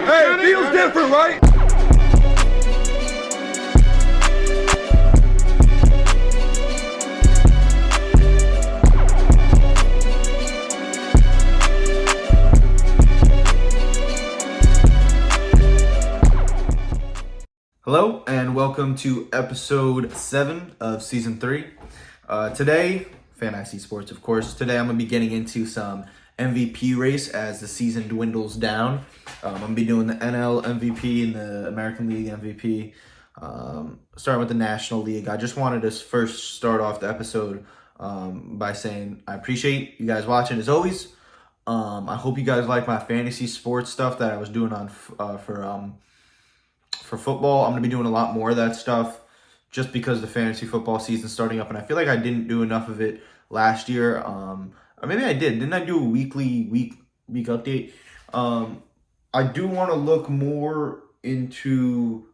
Hey, it feels different, right? Hello and welcome to episode 7 of season 3. Today, Fantasy Sports, of course. Today I'm going to be getting into some MVP race as the season dwindles down. I'm going to be doing the NL MVP and the American League MVP. Starting with the National League. I just wanted to first start off the episode by saying I appreciate you guys watching as always. I hope you guys like my fantasy sports stuff that I was doing on for football. I'm going to be doing a lot more of that stuff just because the fantasy football season's starting up, and I feel like I didn't do enough of it last year. Or maybe I did. Didn't I do a week update? I do want to look more into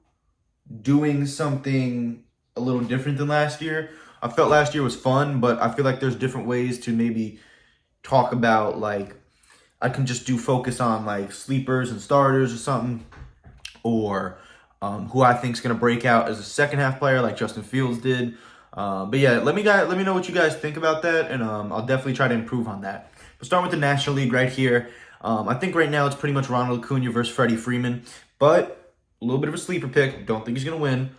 doing something a little different than last year. I felt last year was fun, but I feel like there's different ways to maybe talk about, like, I can just focus on like sleepers and starters or something, or who I think is going to break out as a second half player like Justin Fields did. But yeah, let me know what you guys think about that, and I'll definitely try to improve on that. But starting with the National League right here, I think right now it's pretty much Ronald Acuna versus Freddie Freeman, but a little bit of a sleeper pick. Don't think he's going to win.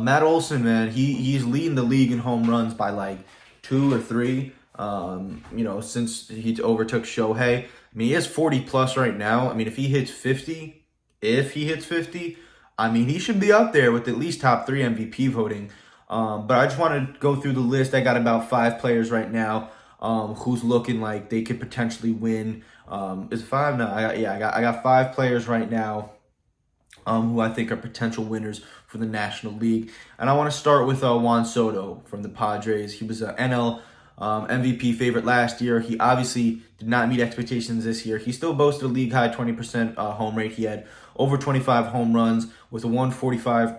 Matt Olson, man, he's leading the league in home runs by like 2 or 3. Since he overtook Shohei. I mean, he has 40 plus right now. I mean, if he hits 50, I mean, he should be up there with at least top 3 MVP voting. But I just want to go through the list. I got about 5 players right now who's looking like they could potentially win. Is it 5? No, I got 5 players right now who I think are potential winners for the National League. And I want to start with Juan Soto from the Padres. He was an NL MVP favorite last year. He obviously did not meet expectations this year. He still boasted a league-high 20% home rate. He had over 25 home runs with a 145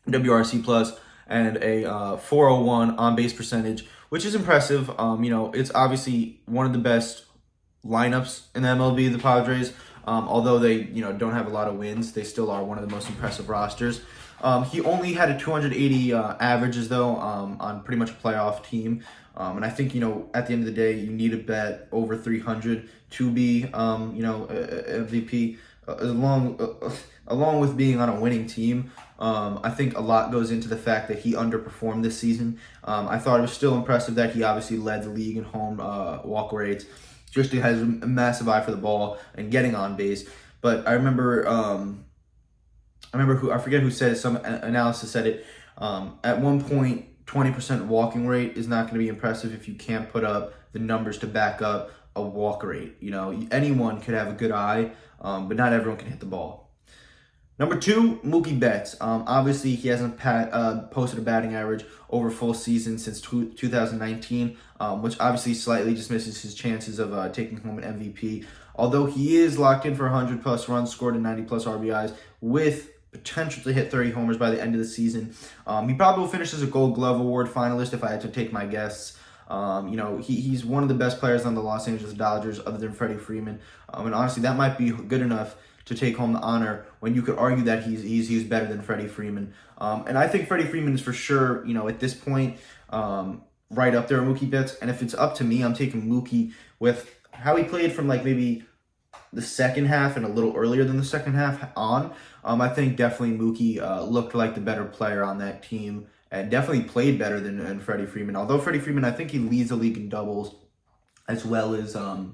WRC plus and a 401 on-base percentage, which is impressive. It's obviously one of the best lineups in the MLB, the Padres. Although they, don't have a lot of wins, they still are one of the most impressive rosters. He only had a 280 averages, though, on pretty much a playoff team. And I think, at the end of the day, you need to bet over 300 to be, MVP. Along with being on a winning team, I think a lot goes into the fact that he underperformed this season. I thought it was still impressive that he obviously led the league in home walk rates. Just has a massive eye for the ball and getting on base. But I remember, I forget who said it. Some analysis said it. At one point, 20% walking rate is not going to be impressive if you can't put up the numbers to back up a walk rate. Anyone could have a good eye, but not everyone can hit the ball. Number 2, Mookie Betts. Obviously, he hasn't posted a batting average over full season since 2019, which obviously slightly dismisses his chances of taking home an MVP. Although he is locked in for 100-plus runs scored and 90-plus RBIs with potential to hit 30 homers by the end of the season. He probably will finish as a Gold Glove Award finalist if I had to take my guess. He's one of the best players on the Los Angeles Dodgers other than Freddie Freeman. And honestly, that might be good enough to take home the honor when you could argue that he's better than Freddie Freeman. And I think Freddie Freeman is for sure, at this point, right up there with Mookie Betts. And if it's up to me, I'm taking Mookie with how he played from like maybe the second half and a little earlier than the second half on. I think definitely Mookie looked like the better player on that team and definitely played better than Freddie Freeman. Although Freddie Freeman, I think he leads the league in doubles as well as I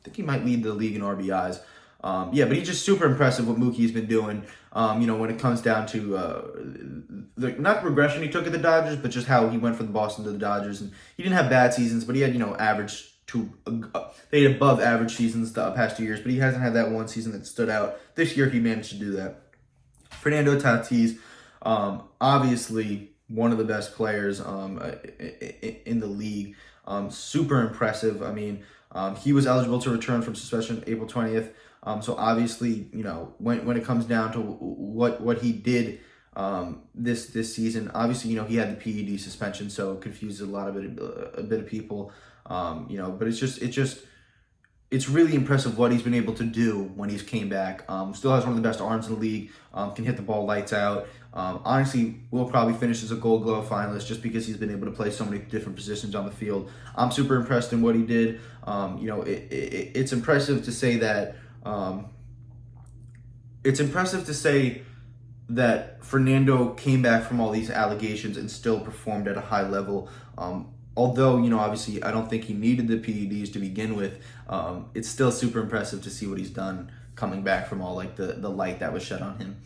think he might lead the league in RBIs. But he's just super impressive what Mookie's been doing, when it comes down to not regression he took at the Dodgers, but just how he went from the Boston to the Dodgers. And he didn't have bad seasons, but he had, average to they had above average seasons the past 2 years, but he hasn't had that one season that stood out. This year he managed to do that. Fernando Tatis, obviously one of the best players in the league. Super impressive. I mean, he was eligible to return from suspension April 20th. So obviously, when it comes down to what he did this season, obviously, he had the PED suspension, so it confuses a bit of people. But it's just it's really impressive what he's been able to do when he's came back. Still has one of the best arms in the league. Can hit the ball lights out. Honestly, will probably finish as a Gold Glove finalist just because he's been able to play so many different positions on the field. I'm super impressed in what he did. It's impressive to say that. It's impressive to say that Fernando came back from all these allegations and still performed at a high level. Although, obviously I don't think he needed the PEDs to begin with, it's still super impressive to see what he's done coming back from all like the light that was shed on him.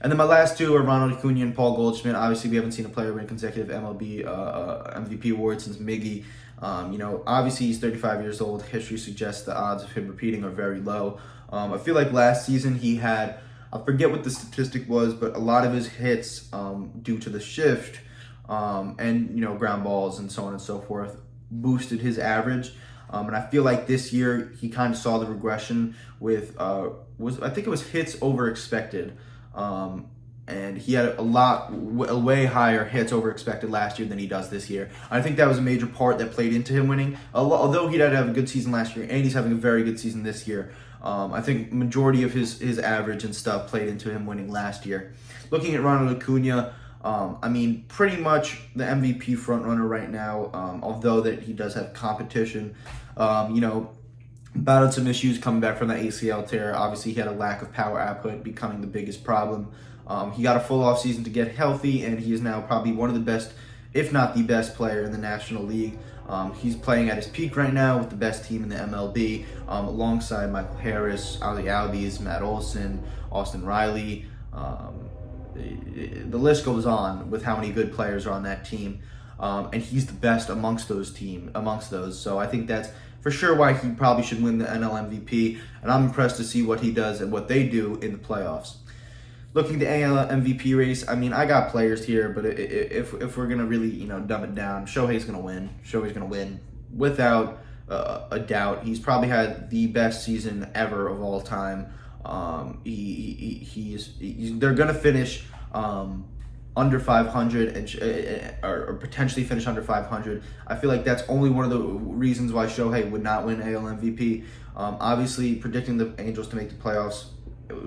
And then my last two are Ronald Acuna and Paul Goldschmidt. Obviously, we haven't seen a player win consecutive MLB MVP awards since Miggy. Obviously he's 35 years old. History suggests the odds of him repeating are very low. I feel like last season he had, I forget what the statistic was, but a lot of his hits due to the shift and ground balls and so on and so forth boosted his average. And I feel like this year he kind of saw the regression with I think it was hits over expected. And he had a way higher hits over expected last year than he does this year. I think that was a major part that played into him winning. Although he did have a good season last year, and he's having a very good season this year. I think majority of his average and stuff played into him winning last year. Looking at Ronald Acuna, pretty much the MVP frontrunner right now. Although that he does have competition, battled some issues coming back from the ACL tear. Obviously, he had a lack of power output becoming the biggest problem. He got a full off season to get healthy, and he is now probably one of the best, if not the best player in the National League. He's playing at his peak right now with the best team in the MLB, alongside Michael Harris, Ali Albies, Matt Olson, Austin Riley. The list goes on with how many good players are on that team, and he's the best amongst those. So I think that's for sure why he probably should win the NL MVP, and I'm impressed to see what he does and what they do in the playoffs. Looking at the AL MVP race, I got players here, but if we're gonna really dumb it down, Shohei's gonna win. Shohei's gonna win without a doubt. He's probably had the best season ever of all time. They're gonna finish under 500 or potentially finish under 500. I feel like that's only one of the reasons why Shohei would not win AL MVP. Obviously, predicting the Angels to make the playoffs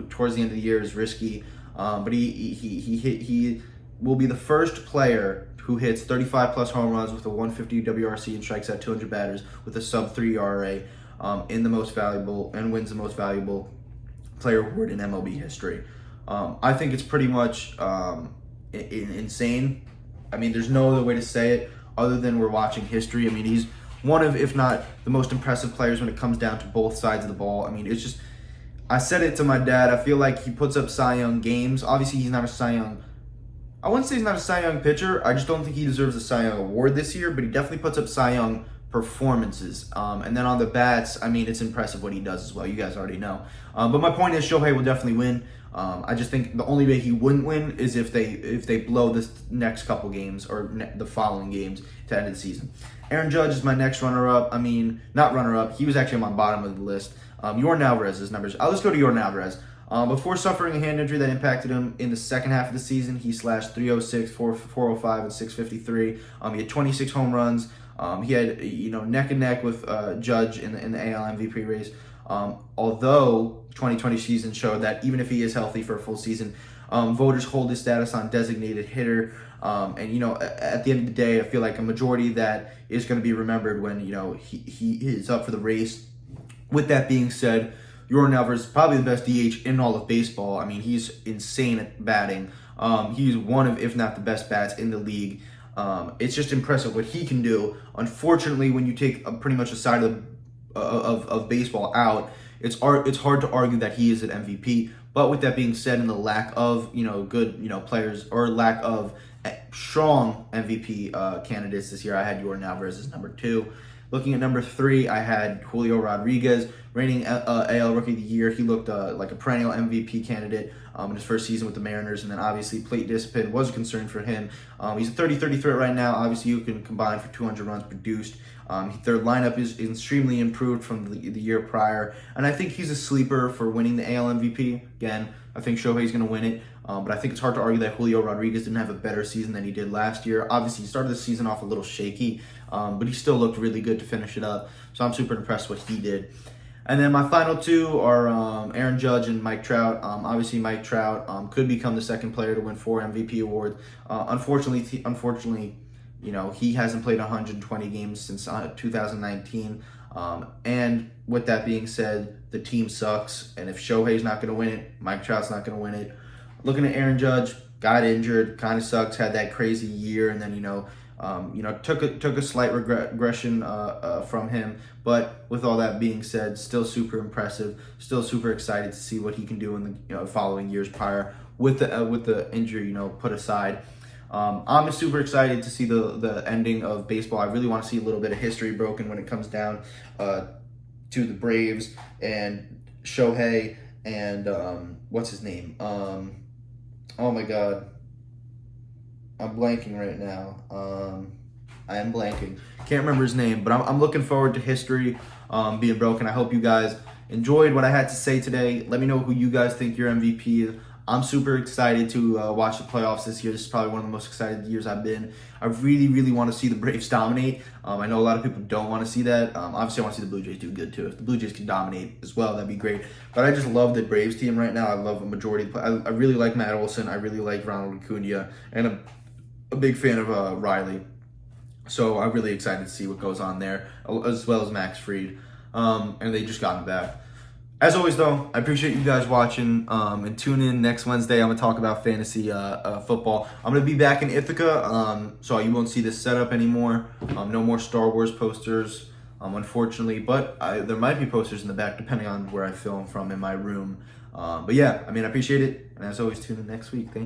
towards the end of the year is risky, but he will be the first player who hits 35 plus home runs with a 150 WRC and strikes out 200 batters with a sub-3 ERA in the most valuable and wins the most valuable player award in MLB history. I think it's pretty much insane. There's no other way to say it other than we're watching history. He's one of, if not the most impressive players when it comes down to both sides of the ball. It's just, I said it to my dad, I feel like he puts up Cy Young games. Obviously, he's not a Cy Young. I wouldn't say he's not a Cy Young pitcher. I just don't think he deserves a Cy Young award this year, but he definitely puts up Cy Young performances. And then on the bats, it's impressive what he does as well. You guys already know. But my point is Shohei will definitely win. I just think the only way he wouldn't win is if they blow this next couple games or the following games to end the season. Aaron Judge is my next runner-up. Not runner-up. He was actually on my bottom of the list. Yordan Alvarez's numbers. Let's go to Yordan Alvarez. Before suffering a hand injury that impacted him in the second half of the season, he slashed 306, 405, and 653. He had 26 home runs. He had neck and neck with Judge in the AL MVP race. Although 2020 season showed that even if he is healthy for a full season, voters hold his status on designated hitter. At the end of the day, I feel like a majority of that is going to be remembered when he is up for the race. With that being said, Yordan Alvarez is probably the best DH in all of baseball. He's insane at batting. He's one of, if not the best bats in the league. It's just impressive what he can do. Unfortunately, when you take pretty much a side of baseball out, it's hard to argue that he is an MVP. But with that being said, and the lack of good players or lack of strong MVP candidates this year, I had Yordan Alvarez as number 2. Looking at number 3, I had Julio Rodriguez, reigning AL Rookie of the Year. He looked like a perennial MVP candidate in his first season with the Mariners, and then obviously plate discipline was a concern for him. He's a 30-30 threat right now. Obviously, you can combine for 200 runs produced. Their lineup is extremely improved from the year prior, and I think he's a sleeper for winning the AL MVP. Again, I think Shohei's going to win it, but I think it's hard to argue that Julio Rodriguez didn't have a better season than he did last year. Obviously, he started the season off a little shaky, but he still looked really good to finish it up, so I'm super impressed what he did. And then my final two are Aaron Judge and Mike Trout. Obviously, Mike Trout could become the second player to win 4 MVP awards. Unfortunately, he hasn't played 120 games since 2019. And with that being said, the team sucks. And if Shohei's not going to win it, Mike Trout's not going to win it. Looking at Aaron Judge, got injured, kind of sucks. Had that crazy year, and then took a slight regression from him. But with all that being said, still super impressive. Still super excited to see what he can do in the following years prior with the injury put aside. I'm super excited to see the ending of baseball. I really want to see a little bit of history broken when it comes down to the Braves and Shohei and what's his name? Oh my God, I'm blanking right now. I am blanking. Can't remember his name, but I'm looking forward to history being broken. I hope you guys enjoyed what I had to say today. Let me know who you guys think your MVP is. I'm super excited to watch the playoffs this year. This is probably one of the most excited years I've been. I really, really want to see the Braves dominate. I know a lot of people don't want to see that. Obviously, I want to see the Blue Jays do good too. If the Blue Jays can dominate as well, that'd be great. But I just love the Braves team right now. I love a majority. I really like Matt Olson. I really like Ronald Acuna. And I'm a big fan of Riley. So I'm really excited to see what goes on there, as well as Max Fried. And they just got him back. As always, though, I appreciate you guys watching, and tune in next Wednesday. I'm going to talk about fantasy football. I'm going to be back in Ithaca, so you won't see this setup anymore. No more Star Wars posters, unfortunately, but there might be posters in the back, depending on where I film from in my room. But yeah, I appreciate it, and as always, tune in next week. Thank you.